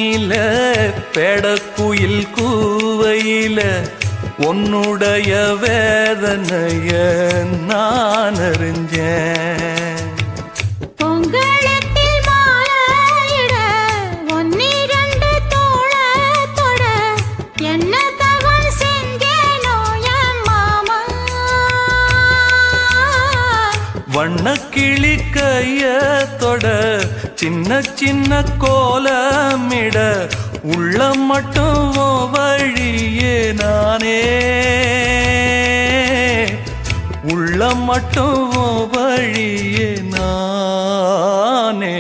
மேனியில பெடக்குயில் கூவையில உன்னுடைய வேதனைய நான் அறிஞ்சேன். பொங்கலத்தில் மாலையிட ஒன்னிரண்டு தோளத்தொட என்ன தவம் செஞ்சேனோ என் மாமா. வண்ணக்கிளி கையத்தொட சின்ன சின்ன கோலமிட உள்ளம் மட்டும் வழியே நானே, உள்ளம் மட்டும் வழியே நானே.